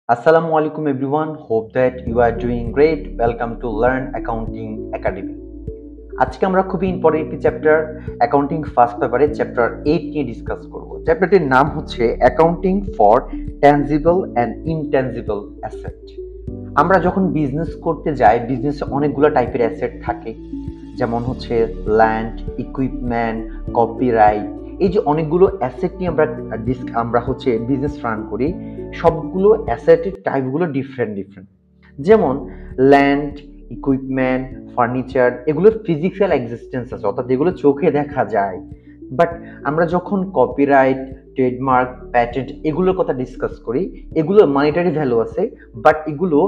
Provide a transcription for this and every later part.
Assalamu alaikum everyone. Hope that you are doing great. Welcome to Learn Accounting Academy. আজকে আমরা খুবই important একটি chapter accounting first পেপারে chapter 8 নিয়ে discuss করব। চ্যাপ্টারটির নাম হচ্ছে accounting for tangible and intangible asset. আমরা যখন বিজনেস করতে যাই, বিজনেসে অনেকগুলো টাইপের অ্যাসেট থাকে, যেমন হচ্ছে ল্যান্ড, ইকুইপমেন্ট, কপিরাইট। এই যে অনেকগুলো অ্যাসেট নিয়ে আমরা হচ্ছে বিজনেস রান করি। সবগুলো অ্যাসেটের টাইপগুলো ডিফারেন্ট। যেমন ল্যান্ড, ইকুইপমেন্ট, ফার্নিচার, এগুলোর ফিজিক্যাল এক্সিস্টেন্স আছে, অর্থাৎ এগুলো চোখে দেখা যায়। বাট আমরা যখন কপিরাইট, ট্রেডমার্ক, প্যাটেন্ট এগুলোর কথা ডিসকাস করি, এগুলো মনিটারি ভ্যালু আছে, বাট এগুলো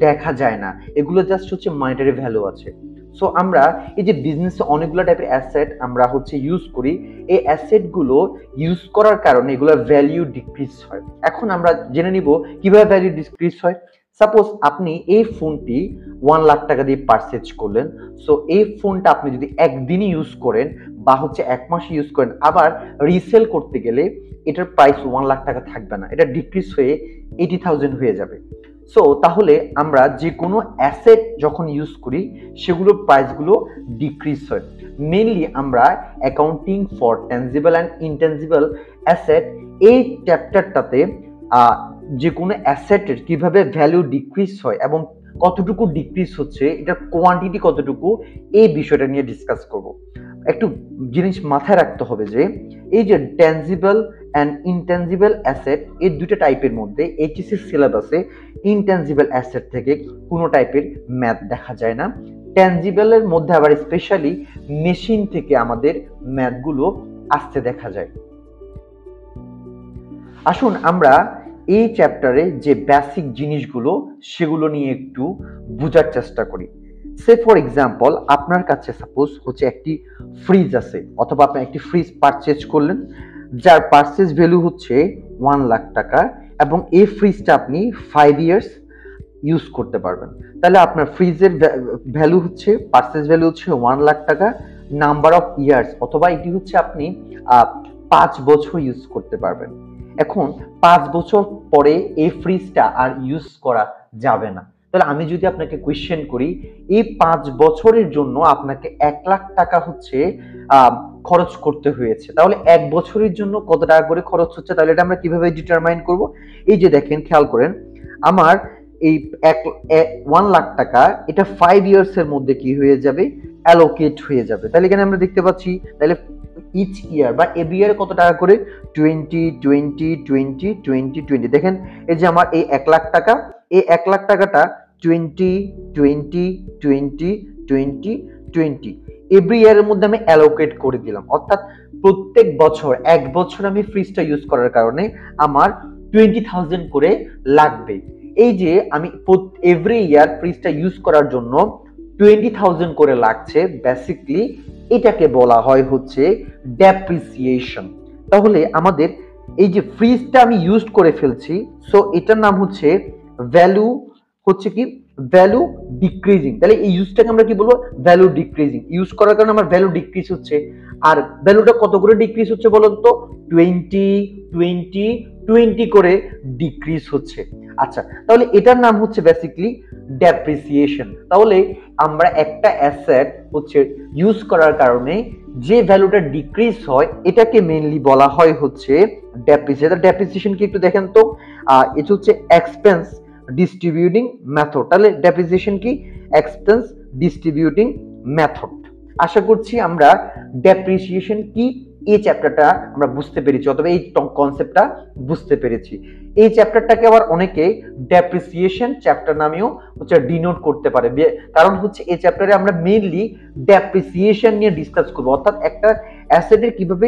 দেখা যায় না, এগুলো জাস্ট হচ্ছে মনিটারি ভ্যালু আছে। সো আমরা এই যে বিজনেসে অনেকগুলো টাইপের অ্যাসেট আমরা হচ্ছে ইউজ করি, এই অ্যাসেটগুলো ইউজ করার কারণে এগুলোর ভ্যালু ডিক্রিজ হয়। এখন আমরা জেনে নিব কিভাবে ভ্যালু ডিক্রিজ হয়। সাপোজ আপনি এই ফোনটি 1 লাখ টাকা দিয়ে পারচেজ করলেন। সো এই ফোনটা আপনি যদি একদিনই ইউজ করেন বা হচ্ছে 1 মাস ইউজ করেন, আবার রিসেল করতে গেলে এটার প্রাইস 1 লাখ টাকা থাকবে না, এটা ডিক্রিজ হয়ে 80,000 হয়ে যাবে। সো তাহলে আমরা যে কোনো অ্যাসেট যখন ইউজ করি সেগুলোর প্রাইসগুলো ডিক্রিজ হয়। মেইনলি আমরা accounting for tangible and intangible asset এই চ্যাপ্টারটাতে যে কোনো অ্যাসেটের কিভাবে ভ্যালু ডিক্রিজ হয় এবং কতটুকু ডিক্রিজ হচ্ছে, এটা কোয়ান্টিটি কতটুকু, এই বিষয়টা নিয়ে ডিসকাস করব। একটু জিনিস মাথায় রাখতে হবে যে এই যে ট্যানজিবল অ্যান্ড ইনট্যানজিবল অ্যাসেট, এই দুটো টাইপের মধ্যে এইচএসসি সিলেবাসে ইনট্যানজিবল অ্যাসেট থেকে কোনো টাইপের ম্যাথ দেখা যায় না। ট্যানজিবলের মধ্যে আবার স্পেশালি মেশিন থেকে আমাদের ম্যাথগুলো আসতে দেখা যায়। আসুন আমরা এই চ্যাপ্টারে যে বেসিক জিনিসগুলো সেগুলো নিয়ে একটু বোঝার চেষ্টা করি। সে ফর এক্সাম্পল, আপনার কাছে সাপোজ হচ্ছে একটি ফ্রিজ আছে, অথবা আপনি একটি ফ্রিজ পারচেজ করলেন যার পারচেজ ভ্যালু হচ্ছে 1 লাখ টাকা, এবং এই ফ্রিজটা আপনি 5 ইয়ার্স ইউজ করতে পারবেন। তাহলে আপনার ফ্রিজের ভ্যালু হচ্ছে, পারচেজ ভ্যালু হচ্ছে 1 লাখ টাকা, নাম্বার অফ ইয়ার্স, অথবা এটি হচ্ছে আপনি 5 বছর ইউজ করতে পারবেন। এখন 5 বছর পরে এই ফ্রিজটা আর ইউজ করা যাবে না। তাহলে আমি যদি আপনাকে কোয়েশ্চেন করি, এই 5 বছরের জন্য আপনাকে 1 লাখ টাকা হচ্ছে খরচ করতে হয়েছে, তাহলে 1 বছরের জন্য কত টাকা করে খরচ হচ্ছে, তাহলে এটা আমরা কিভাবে ডিটারমাইন করব? এই যে দেখেন, খেয়াল করেন, আমার এই 1 লাখ টাকা এটা 5 ইয়ার্স এর মধ্যে কি হয়ে যাবে, অ্যালোকেট হয়ে যাবে। তাহলে এখানে আমরা দেখতে পাচ্ছি, তাহলে ইচ ইয়ার বা এভরি ইয়ার কত টাকা করে, 20 20 20 20 20। দেখেন এই যে আমার এই 1 লাখ টাকা, এই 1 লাখ টাকাটা 20 20 20 20 20 এভরি ইয়ারের মধ্যে আমি অ্যালোকেট করে দিলাম। অর্থাৎ প্রত্যেক বছর 1 বছর আমি ফ্রিজটা ইউজ করার কারণে আমার 20,000 করে লাগবে। এই যে আমি এভরি ইয়ার ফ্রিজটা ইউজ করার জন্য 20,000 করে লাগছে, বেসিকলি এটাকে বলা হয় হচ্ছে ডেপ্রিসিয়েশন। তাহলে আমাদের এই যে ফ্রিজটা আমি ইউজ করে ফেলছি, সো এটার নাম হচ্ছে ভ্যালু, হচ্ছে কি ভ্যালু ডিক্রিজিং। তাহলে এই ইউজটাকে আমরা কি বলবো, ভ্যালু ডিক্রিজিং। ইউজ করার কারণে আমার ভ্যালু ডিক্রিজ হচ্ছে। আর ভ্যালুটা কত করে ডিক্রিজ হচ্ছে বলুন তো, 20 20 20 করে ডিক্রিজ হচ্ছে। আচ্ছা, তাহলে এটার নাম হচ্ছে বেসিক্যালি ডেপ্রিসিয়েশন। তাহলে আমরা একটা অ্যাসেট হচ্ছে ইউজ করার কারণে যে ভ্যালুটা ডিক্রিজ হয়, এটাকে মেইনলি বলা হয় হচ্ছে ডেপ্রিসিয়েশন। ডেপ্রিসিয়েশন কি একটু দেখেন তো, এটা হচ্ছে এক্সপেন্স ডিস্ট্রিবিউটিং মেথড। তাহলে ডেপ্রিসিয়েশন কি, এক্সপেন্স ডিস্ট্রিবিউটিং মেথড। আশা করছি আমরা ডেপ্রিসিয়েশন কি এই চ্যাপ্টারটা আমরা বুঝতে পেরেছি, অথবা এই কনসেপ্টটা বুঝতে পেরেছি। এই চ্যাপ্টারটাকে আবার অনেকে ডেপ্রিসিয়েশন চ্যাপ্টার নামেও হচ্ছে ডিনোট করতে পারে, কারণ হচ্ছে এই চ্যাপ্টারে আমরা মেইনলি ডেপ্রিসিয়েশন নিয়ে ডিসকাস করবো। অর্থাৎ একটা অ্যাসেটের কিভাবে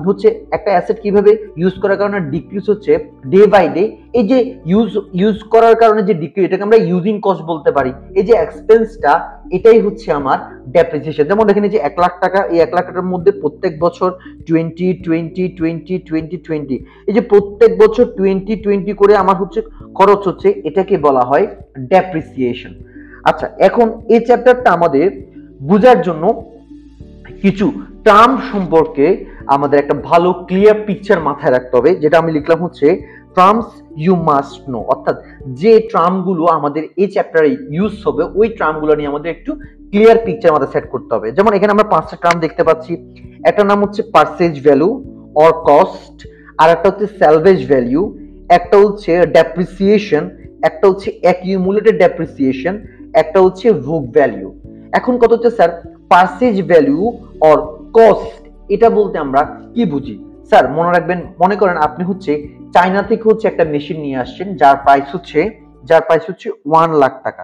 হচ্ছে একটা অ্যাসেট কিভাবে ইউজ করার কারণে ডিক্রিজ হচ্ছে ডে বাই ডে। এই যে ইউজ করার কারণে যে ডিক্রিজ, এটাকে আমরা ইউজিং কস্ট বলতে পারি। এই যে এক্সপেন্সটা, এটাই হচ্ছে আমার ডেপ্রিসিয়েশন। যেমন দেখেন এই যে 1 লাখ টাকা, এই 1 লাখ টাকার মধ্যে প্রত্যেক বছর 20 20 20 20 20, এই যে প্রত্যেক বছর 20 20 করে আমার হচ্ছে খরচ হচ্ছে, এটাকে বলা হয় ডেপ্রিসিয়েশন। আচ্ছা, এখন এই চ্যাপ্টারটা আমাদের বোঝার জন্য কিছু টার্ম সম্পর্কে আমাদের একটা ভালো ক্লিয়ার পিকচার মাথায় রাখতে হবে, যেটা আমি লিখলাম হচ্ছে টার্মস ইউ মাস্ট নো, অর্থাৎ যে টার্মগুলো আমাদের এই চ্যাপ্টারে ইউজ হবে ওই টার্মগুলো নিয়ে আমাদের একটু ক্লিয়ার পিকচার আমাদের সেট করতে হবে। যেমন এখানে আমরা 5টা টার্ম দেখতে পাচ্ছি। একটা নাম হচ্ছে পারচেজ ভ্যালু অর কস্ট, আর একটা হচ্ছে স্যালভেজ ভ্যালু, একটা হচ্ছে ডেপ্রিসিয়েশন, একটা হচ্ছে অ্যাকিউমুলেটেড ডেপ্রিসিয়েশন, একটা হচ্ছে বুক ভ্যালু। এখন কত হচ্ছে sir purchase value or cost, এটা বলতে আমরা কি বুঝি? স্যার মনে রাখবেন, মনে করেন আপনি হচ্ছে চায়না থেকে হচ্ছে একটা মেশিন নিয়ে আসছেন যার প্রাইস হচ্ছে 1 লাখ টাকা।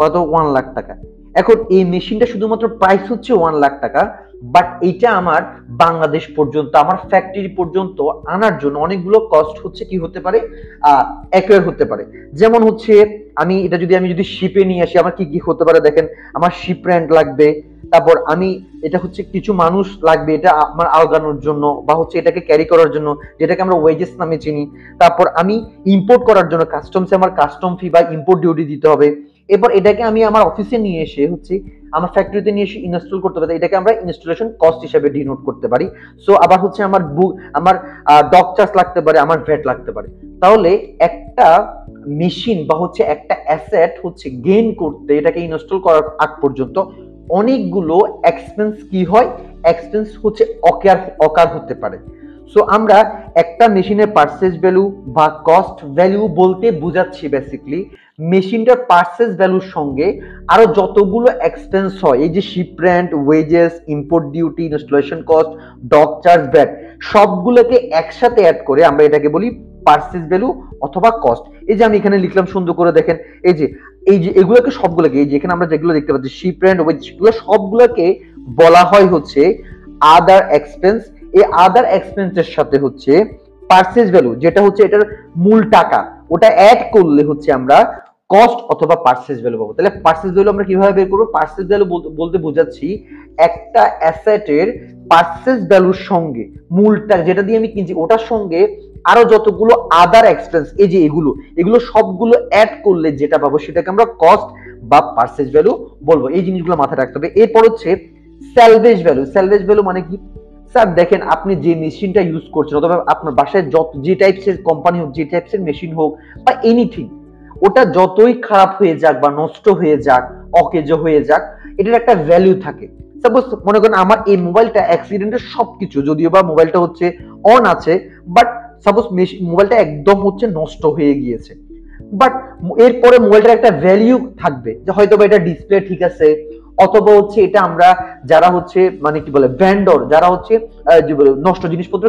কত? 1 লাখ টাকা। এখন এই মেশিনটা শুধুমাত্র প্রাইস হচ্ছে 1 লাখ টাকা, বাট এটা আমার বাংলাদেশ পর্যন্ত, আমার ফ্যাক্টরি পর্যন্ত আনার জন্য অনেকগুলো কস্ট হচ্ছে কি হতে পারে, অ্যাকোয়ার হতে পারে। যেমন হচ্ছে আমি যদি শিপে নিয়ে আসি, আমার কি কি হতে পারে দেখেন, আমার শিপ রেন্ট লাগবে, তারপর আমি এটা হচ্ছে কিছু মানুষ লাগবে এটা আমার আলগানোর জন্য, বা হচ্ছে এটাকে ক্যারি করার জন্য, যেটাকে আমরা ওয়েজেস নামে চিনি। তারপর আমি ইম্পোর্ট করার জন্য কাস্টমসে আমার কাস্টম ফি বা ইম্পোর্ট ডিউটি দিতে হবে। এরপর এটাকে আমি আমার অফিসে নিয়ে এসে হচ্ছে আমার ফ্যাক্টরিতে নিয়ে এসে ইনস্টল করতে পারি, এটাকে আমরা ইনস্টলেশন কস্ট হিসেবে ডিনোট করতে পারি। সো আবার হচ্ছে আমার ডক চার্জ লাগতে পারে, আমার ভ্যাট লাগতে পারে। তাহলে একটা মেশিন বা হচ্ছে একটা অ্যাসেট হচ্ছে গেইন করতে, এটাকে ইনস্টল করার আগ পর্যন্ত অনেকগুলো এক্সপেন্স কি হয়, এক্সপেন্স হচ্ছে অকার হতে পারে। সো আমরা একটা মেশিনের পারচেজ ভ্যালু বা কস্ট ভ্যালু বলতে বোঝাচ্ছি বেসিক্যালি মেশিনটার পারচেজ ভ্যালুর সঙ্গে আরো যতগুলো এক্সপেন্স হয়, এই যে ship rent, wages, import duty, installation cost, dock charge, VAT, সবগুলোকে একসাথে অ্যাড করে আমরা এটাকে বলি পারচেজ ভ্যালু অথবা কস্ট। এই যে আমি এখানে লিখলাম সুন্দর করে দেখেন, এই যে এগুলোকে সবগুলোকে, এই যে এখানে আমরা যেগুলো দেখতে পাচ্ছি শিপ রেন্ট, ওয়েজেস, এগুলো সবগুলোকে বলা হয় হচ্ছে আদার এক্সপেন্স। এই আদার এক্সপেন্সের সাথে হচ্ছে পারচেজ ভ্যালু, যেটা হচ্ছে এটার মূল টাকা, ওটা অ্যাড করলে হচ্ছে আমরা কস্ট অথবা পারচেজ ভ্যালু পাবো। তাহলে পারচেজ ভ্যালু আমরা কিভাবে বের করবো? পারচেজ ভ্যালু বলতে বোঝাচ্ছি একটা অ্যাসেটের পারচেজ ভ্যালুর সঙ্গে মূলটা যেটা দিয়ে আমি কিনছি ওটার সঙ্গে আরো যতগুলো আদার এক্সপেন্স, এই যে এগুলো সবগুলো অ্যাড করলে যেটা পাবো সেটাকে আমরা কস্ট বা পারচেজ ভ্যালু বলবো। এই জিনিসগুলো মাথায় রাখতে হবে। এরপর হচ্ছে স্যালভেজ ভ্যালু। স্যালভেজ ভ্যালু মানে কি? স্যার দেখেন, আপনি যে মেশিনটা ইউজ করছেন অথবা আপনার বাসায় যে টাইপসের কোম্পানি হোক, যে টাইপসের মেশিন হোক বা এনিথিং, ওটা যতই খারাপ হয়ে যাক বা নষ্ট হয়ে যাক, অকেজো হয়ে যাক, এটার একটা ভ্যালু থাকে। সাপোজ মনে করেন আমার এই মোবাইলটা অ্যাক্সিডেন্টের সবকিছু, যদিও বা মোবাইলটা হচ্ছে অন আছে, বাট সাপোজ মোবাইলটা একদম হচ্ছে নষ্ট হয়ে গিয়েছে, বাট এরপরে মোবাইলটার একটা ভ্যালু থাকবে, যে হয়তো বা এটা ডিসপ্লে ঠিক আছে, অথবা হচ্ছে এটা আমরা যারা হচ্ছে মানে কি বলে ভেন্ডর, যারা হচ্ছে নষ্ট জিনিসপত্র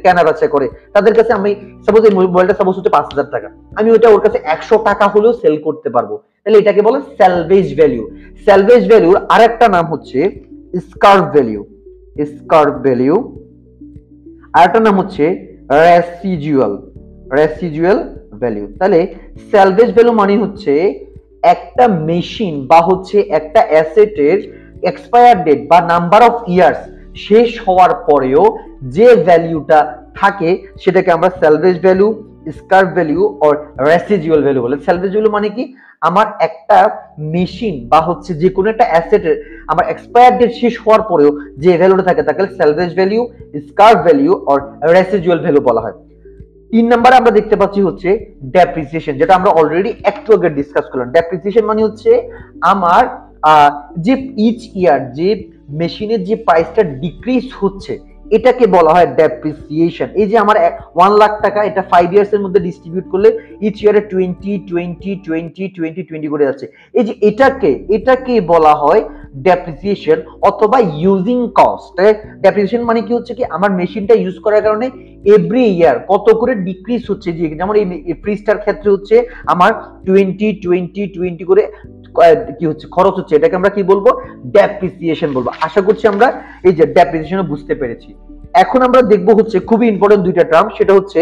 কেনা বেচা করে, তাদের কাছে আমি সাপোজ এই মোবাইলটা সাপোজ হচ্ছে 5,000 টাকা, আমি ওটা ওর কাছে 100 টাকা হলেও সেল করতে পারবো। তাহলে এটাকে বলে স্যালভেজ ভ্যালু। স্যালভেজ ভ্যালুর আরেকটা নাম হচ্ছে স্কার্ভ ভ্যালু। স্কার্ভ ভ্যালু আরেকটা নাম হচ্ছে রেসিজুয়াল ভ্যালু। তাহলে স্যালভেজ ভ্যালু মানে হচ্ছে একটা মেশিন বা হচ্ছে একটা অ্যাসেটের এক্সপায়ার ডেট বা নাম্বার অফ ইয়ার্স শেষ হওয়ার পরেও যে ভ্যালুটা থাকে সেটাকে আমরা salvage value, scrap value or residual value বলে। স্যালভেজ ভ্যালু মানে কি? আমার একটা মেশিন বা হচ্ছে যে কোনো একটা অ্যাসেটের আমার এক্সপায়ার ডেট শেষ হওয়ার পরেও যে ভ্যালুটা থাকে তাকে salvage value, scrap value or residual value বলা হয়। 3 নম্বরে আমরা দেখতে পাচ্ছি হচ্ছে ডেপ্রিসিয়েশন, যেটা আমরা অলরেডি একটু আগে ডিসকাস করলাম। ডেপ্রিসিয়েশন মানে হচ্ছে আমার যে ইচ ইয়ার যে মেশিনের যে প্রাইসটা ডিক্রিজ হচ্ছে এটাকে বলা হয় ডেপ্রিসিয়েশন। এই যে আমার 1 লাখ টাকা, এটা 5 ইয়ার্স এর মধ্যে ডিস্ট্রিবিউট করলে ইচ ইয়ারে 20 করে যাচ্ছে। এই যে এটাকে বলা হয় ডেপ্রিসিয়েশন অথবা ইউজিং কস্ট। ডেপ্রিসিয়েশন মানে কি হচ্ছে কি আমার মেশিনটা ইউজ করার কারণে এভরি ইয়ার কত করে ডিক্রিজ হচ্ছে, যে যেমন এই ফ্রিজটার ক্ষেত্রে হচ্ছে আমার 20 করে কি হচ্ছে খরচ হচ্ছে, এটাকে আমরা কি বলবো? ডেপ্রিসিয়েশন বলবো। আশা করছি আমরা এই যে ডেপ্রিসিয়েশন বুঝতে পেরেছি। এখন আমরা দেখবো হচ্ছে খুবই ইম্পর্টেন্ট দুইটা টার্ম, সেটা হচ্ছে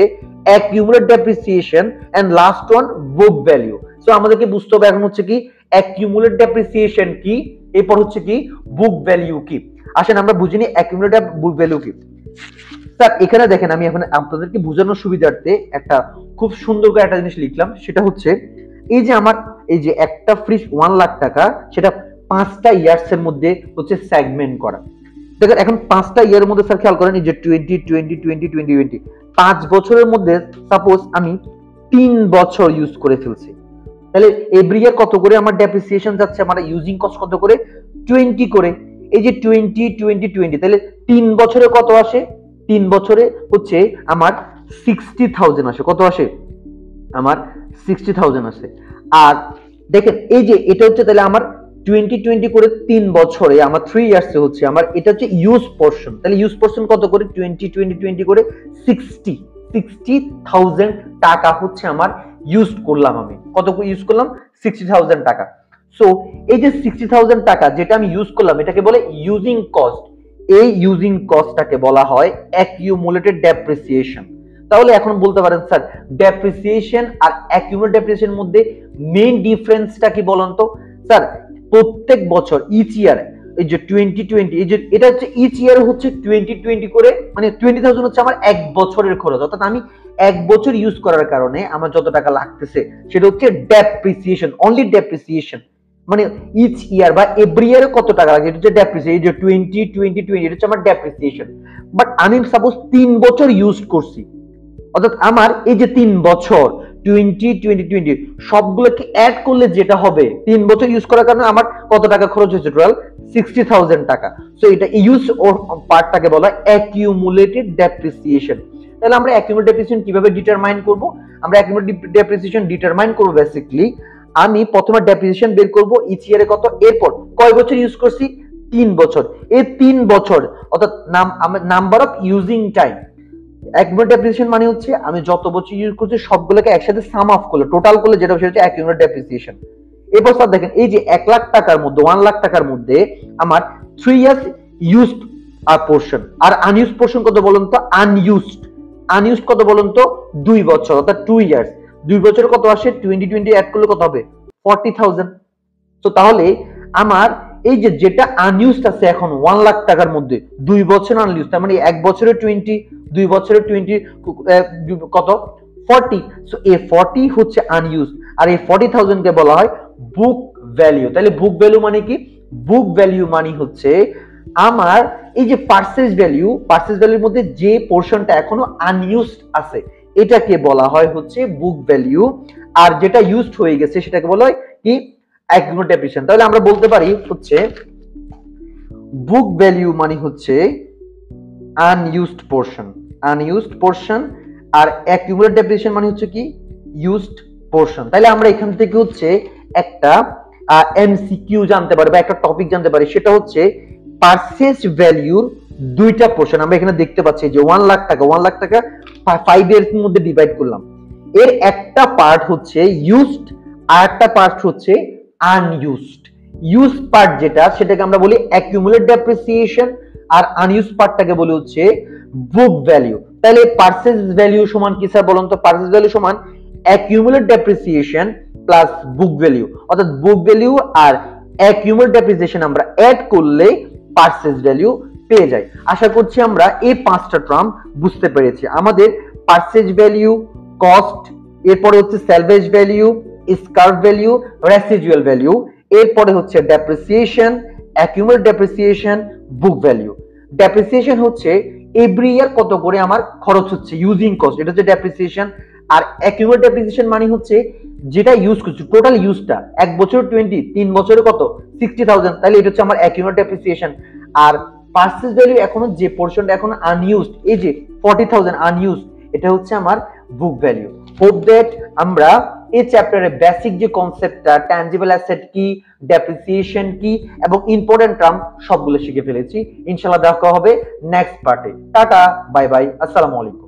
accumulated depreciation and last one book value. So আমাদেরকে বুঝতে হবে এখন হচ্ছে কি অ্যাকিউমুলেটেড ডেপ্রিসিয়েশন কি, এরপর হচ্ছে কি বুক ভ্যালু কি। আসেন আমরা বুঝিনি অ্যাকিউমুলেটেড বুক ভ্যালু কি। স্যার এখানে দেখেন, আমি এখন আপনাদেরকে বোঝানোর সুবিধার্থে একটা খুব সুন্দর করে একটা জিনিস লিখলাম, সেটা হচ্ছে এই যে আমার এই যে একটা ফ্রিজ 1 লাখ টাকা, সেটা 5টা ইয়ার্স এর মধ্যে হচ্ছে সেগমেন্ট করা। দেখেন এখন 5টা ইয়ারের মধ্যে স্যার খেয়াল করেন, এই যে 20 20 20 20 20, 5 বছরের মধ্যে সাপোজ আমি 3 বছর ইউজ করে ফেলছি, তাহলে এভরি ইয়ার কত করে আমার ডেপ্রিসিয়েশন যাচ্ছে, আমার ইউজিং কস্ট কত করে, 20 করে। এই যে 20 20 20, তাহলে 3 বছরে কত আসে, 3 বছরে হচ্ছে আমার 60,000 আসে। কত আসে আমার 60,000 আসে। আর দেখেন এই যে এটা হচ্ছে তাহলে আমার 20 20 করে 3 বছরে আমার 3 ইয়ার্সে হচ্ছে আমার এটা হচ্ছে ইউজ পোরশন। তাহলে ইউজ পোরশন কত করে 20 20 20 করে 60,000 টাকা হচ্ছে আমার ইউজ করলাম। আমি কত ইউজ করলাম, 60,000 টাকা। সো এই যে 60,000 টাকা যেটা আমি ইউজ করলাম এটাকে বলে ইউজিং কস্ট। এই ইউজিং কস্টটাকে বলা হয় অ্যাকিউমুলেটেড ডেপ্রিসিয়েশন। তাহলে এখন বলতে পারেন স্যার ডেপ্রিসিয়েশন আর অ্যাকিউমুলেটেড ডেপ্রিসিয়েশনের মধ্যে মেইন ডিফারেন্সটা কি বলেন তো। স্যার প্রত্যেক বছর ইচ ইয়ার এই যে 20 এই যে এটা হচ্ছে ইচ ইয়ার হচ্ছে 20 করে, মানে 20,000 হচ্ছে আমার এক বছরের খরচ, অর্থাৎ আমি এক বছর ইউজ করার কারণে আমার যত টাকা লাগতেছে সেটা হচ্ছে ডেপ্রিসিয়েশন, অনলি ডেপ্রিসিয়েশন। মানে ইচ ইয়ার বা এভরি ইয়ারে কত টাকা লাগে এটা হচ্ছে ডেপ্রিসিয়েশন। এই যে 20 20 20 এটা হচ্ছে আমার ডেপ্রিসিয়েশন। বাট আমি সাপোজ 3 বছর ইউজ করছি, অর্থাৎ আমার এই যে 3 বছর 20 20 20 সবগুলোকে অ্যাড করলে যেটা হবে 3 বছর ইউজ করার কারণে আমার কত টাকা খরচ হয়েছে, টোটাল 60,000 টাকা। সো এটা ইউজ পার্টটাকে বলা হয় অ্যাকিউমুলেটেড ডেপ্রিসিয়েশন। তাহলে আমরা অ্যাকিউমুলেটেড ডেপ্রিসিয়েশন কিভাবে ডিটারমাইন করব, আমরা অ্যাকিউমুলেটেড ডেপ্রিসিয়েশন ডিটারমাইন করব বেসিক্যালি আমি প্রথমে ডেপ্রিসিয়েশন বের করব ইচ ইয়ারে কত, এরপর কয় বছর ইউজ করছি, 3 বছর। এই 3 বছর অর্থাৎ number of using time. Accumulated depreciation মানে হচ্ছে আমি যত বছর ইউজ করছি সবগুলোকে একসাথে সাম অফ করলে টোটাল করলে যেটা সেটা হচ্ছে অ্যাকিউমুলেটেড ডেপ্রিসিয়েশন। এরপর স্যার দেখেন এই যে 1 লাখ টাকার মধ্যে 1 লাখ টাকার মধ্যে আমার 3 ইয়ার্স ইউজড আর পোরশন, আর আনইউজড পোরশন কত বলুন তো, আনইউজড কত বলুন তো 2 বছর, অর্থাৎ 2 ইয়ার্স। 2 বছরে কত আসে, 20 20 অ্যাড করলে কত হবে, 40,000। তো তাহলে আমার এই যে যেটা আনইউজড আছে এখন 1 লাখ টাকার মধ্যে 2 বছর আনইউজড, তার মানে 1 বছরে 20, 2 বছরে 20 কত 40। সো এই 40 হচ্ছে আনইউজড, আর এই 40,000 কে বলা হয় বুক ভ্যালু। তাহলে বুক ভ্যালু মানে কি, বুক ভ্যালু মানে হচ্ছে আমার এই যে পারচেজ ভ্যালুর মধ্যে যে পোরশনটা এখনো আনইউজড আছে এটাকে বলা হয় হচ্ছে বুক ভ্যালু, আর যেটা ইউজড হয়ে গেছে সেটাকে বলা হয় কি অ্যাকিউমুলেটেড ডেপ্রিসিয়েশন। তাহলে আমরা বলতে পারি হচ্ছে বুক ভ্যালু মানে হচ্ছে আনইউজড পোরশন, আর অ্যাকিউমুলেটেড ডেপ্রিসিয়েশন মানে হচ্ছে কি ইউজড পোরশন। তাহলে আমরা এখান থেকে হচ্ছে একটা এমসিকিউ জানতে পারি বা একটা টপিক জানতে পারি, সেটা হচ্ছে পারচেজ ভ্যালুর দুইটা পোরশন। আমরা এখানে দেখতে পাচ্ছি যে 1 লাখ টাকা 5 ইয়ার্স এর মধ্যে ডিভাইড করলাম, এর একটা পার্ট হচ্ছে ইউজড আর একটা পার্ট হচ্ছে আনইউজড। ইউজ পার্ট যেটা সেটাকে আমরা বলি অ্যাকিউমুলেটেড ডেপ্রিসিয়েশন, আর আনইউজ পার্টটাকে বলি হচ্ছে বুক ভ্যালু। তাহলে পারচেজ ভ্যালু সমান কি স্যার বলুন তো, পারচেজ ভ্যালু সমান অ্যাকিউমুলেটেড ডেপ্রিসিয়েশন প্লাস বুক ভ্যালু, অর্থাৎ বুক ভ্যালু আর অ্যাকিউমুলেটেড ডেপ্রিসিয়েশন আমরা অ্যাড করলে পারচেজ ভ্যালু পেয়ে যাই। আশা করছি আমরা এই 5টা টার্ম বুঝতে পেরেছি। আমাদের পারচেজ ভ্যালু, কস্ট, এরপরে হচ্ছে salvage value, scrap value, residual value, এরপরে হচ্ছে depreciation, accumulated depreciation, book value. Depreciation হচ্ছে এভরি ইয়ার কত করে আমার খরচ হচ্ছে, ইউজিং কস্ট, এটা হচ্ছে ডেপ্রিসিয়েশন। আর অ্যাকিউমুলেটেড ডেপ্রিসিয়েশন মানে হচ্ছে যেটা ইউজ করছি টোটাল ইউজটা, এক বছর 20, 3 বছরে কত 60,000, তাহলে এটা হচ্ছে আমার অ্যাকিউমুলেটেড ডেপ্রিসিয়েশন। আর পারচেজ ভ্যালু এখনো যে পোরশনটা এখনো আনইউজড, এই যে 40,000 আনইউজড, এটা হচ্ছে আমার বুক ভ্যালু। হোপ দ্যাট আমরা এই চ্যাপ্টারে বেসিক যে কনসেপ্টটা ট্যানজিবল অ্যাসেট কি, ডেপ্রিসিয়েশন কি এবং ইম্পর্টেন্ট টার্ম সবগুলো শিখে ফেলেছি। ইনশাআল্লাহ দেখা হবে নেক্সট পার্টে। টাটা, বাই বাই, আসসালামু আলাইকুম।